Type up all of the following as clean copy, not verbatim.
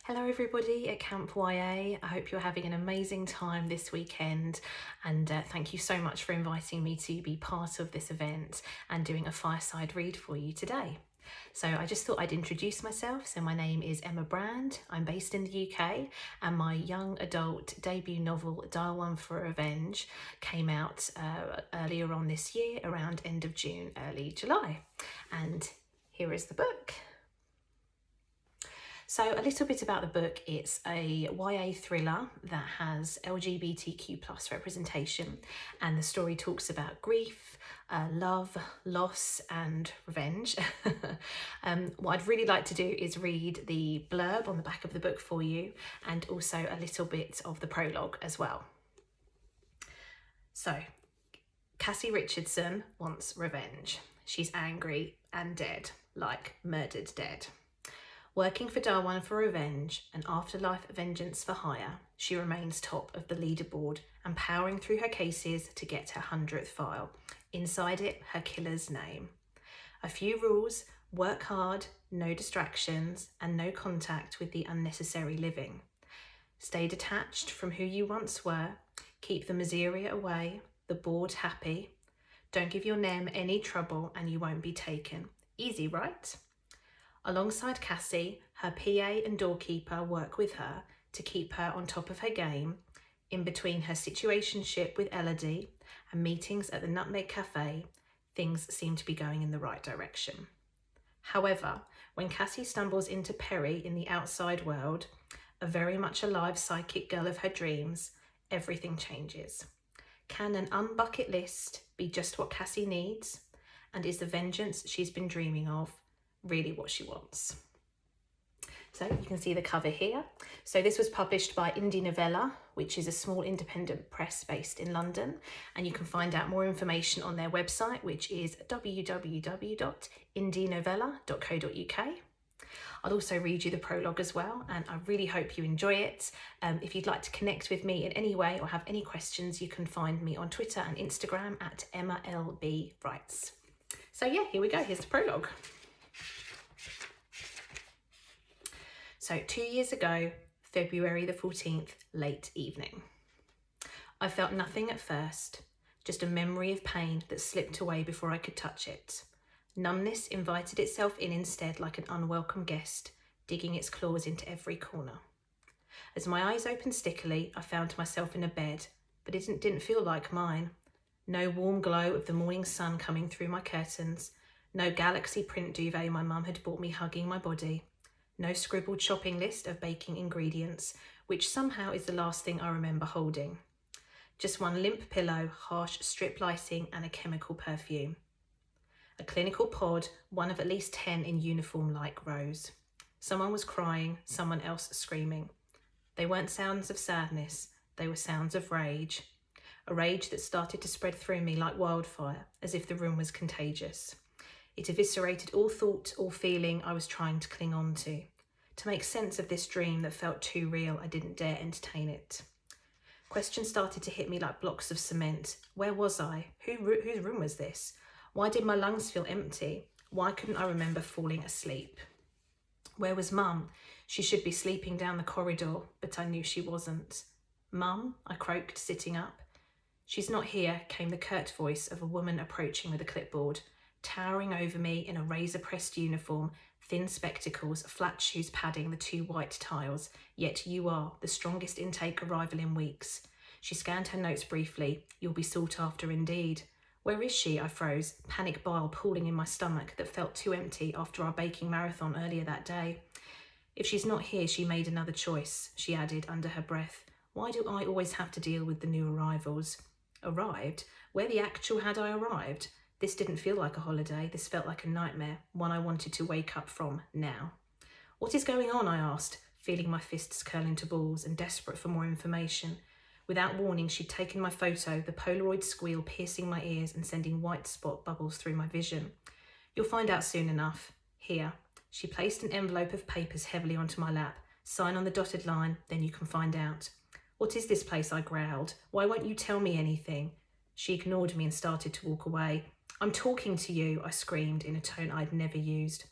Hello everybody at Camp YA. I hope you're having an amazing time this weekend, and thank you so much for inviting me to be part of this event and doing a fireside read for you today. So I just thought I'd introduce myself. So my name is Emma Brand. I'm based in the UK, and my young adult debut novel Dial One for Revenge came out earlier on this year, around end of June, early July. And here is the book. So a little bit about the book. It's a YA thriller that has LGBTQ plus representation, and the story talks about grief, love, loss and revenge. What I'd really like to do is read the blurb on the back of the book for you, and also a little bit of the prologue as well. So, Cassie Richardson wants revenge. She's angry and dead, like murdered dead. Working for Dial One for Revenge, an afterlife vengeance for hire, she remains top of the leaderboard and powering through her cases to get her 100th file. Inside it, her killer's name. A few rules: work hard, no distractions, and no contact with the unnecessary living. Stay detached from who you once were, keep the Miseria away, the bored happy. Don't give your name any trouble and you won't be taken. Easy, right? Alongside Cassie, her PA and Doorkeeper work with her to keep her on top of her game in between her situationship with Elodie and meetings at the Nutmeg Cafe. Things seem to be going in the right direction. However, when Cassie stumbles into Perrie in the outside world, a very much alive psychic girl of her dreams, everything changes. Can an unbucket list be just what Cassie needs? And is the vengeance she's been dreaming of really what she wants? So you can see the cover here. So this was published by Indie Novella, which is a small independent press based in London, and you can find out more information on their website, which is www.indienovella.co.uk. I'll also read you the prologue as well, and I really hope you enjoy it. If you'd like to connect with me in any way or have any questions, you can find me on Twitter and Instagram at EmmaLBWrites. So yeah, here we go. Here's the prologue. So 2 years ago, February the 14th, late evening. I felt nothing at first, just a memory of pain that slipped away before I could touch it. Numbness invited itself in instead, like an unwelcome guest, digging its claws into every corner. As my eyes opened stickily, I found myself in a bed, but it didn't feel like mine. No warm glow of the morning sun coming through my curtains, no galaxy print duvet my mum had bought me hugging my body. No scribbled shopping list of baking ingredients, which somehow is the last thing I remember holding. Just one limp pillow, harsh strip lighting, and a chemical perfume. A clinical pod, one of at least 10 in uniform like rows. Someone was crying, someone else screaming. They weren't sounds of sadness, they were sounds of rage. A rage that started to spread through me like wildfire, as if the room was contagious. It eviscerated all thought, all feeling I was trying to cling on to. To make sense of this dream that felt too real, I didn't dare entertain it. Questions started to hit me like blocks of cement. Where was I? Whose room was this? Why did my lungs feel empty? Why couldn't I remember falling asleep? Where was Mum? She should be sleeping down the corridor, but I knew she wasn't. Mum, I croaked, sitting up. She's not here, came the curt voice of a woman approaching with a clipboard. Towering over me in a razor-pressed uniform, thin spectacles, flat shoes padding the 2 white tiles. Yet you are the strongest intake arrival in weeks. She scanned her notes briefly. You'll be sought after indeed. Where is she? I froze, panic bile pooling in my stomach that felt too empty after our baking marathon earlier that day. If she's not here, she made another choice, she added under her breath. Why do I always have to deal with the new arrivals? Arrived? Where the actual had I arrived? This didn't feel like a holiday, this felt like a nightmare, one I wanted to wake up from now. What is going on? I asked, feeling my fists curl into balls and desperate for more information. Without warning, she'd taken my photo, the Polaroid squeal piercing my ears and sending white spot bubbles through my vision. You'll find out soon enough. Here. She placed an envelope of papers heavily onto my lap. Sign on the dotted line, then you can find out. What is this place? I growled. Why won't you tell me anything? She ignored me and started to walk away. I'm talking to you, I screamed in a tone I'd never used.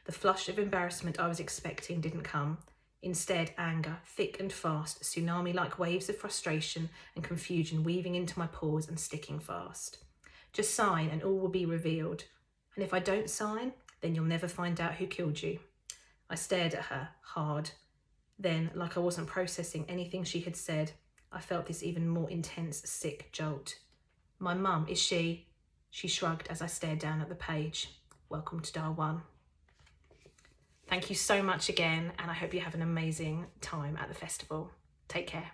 The flush of embarrassment I was expecting didn't come. Instead, anger, thick and fast, tsunami-like waves of frustration and confusion weaving into my pores and sticking fast. Just sign and all will be revealed. And if I don't sign, then you'll never find out who killed you. I stared at her, hard. Then, like I wasn't processing anything she had said, I felt this even more intense, sick jolt. My mum, is she? She shrugged as I stared down at the page. Welcome to Dial 1. Thank you so much again, and I hope you have an amazing time at the festival. Take care.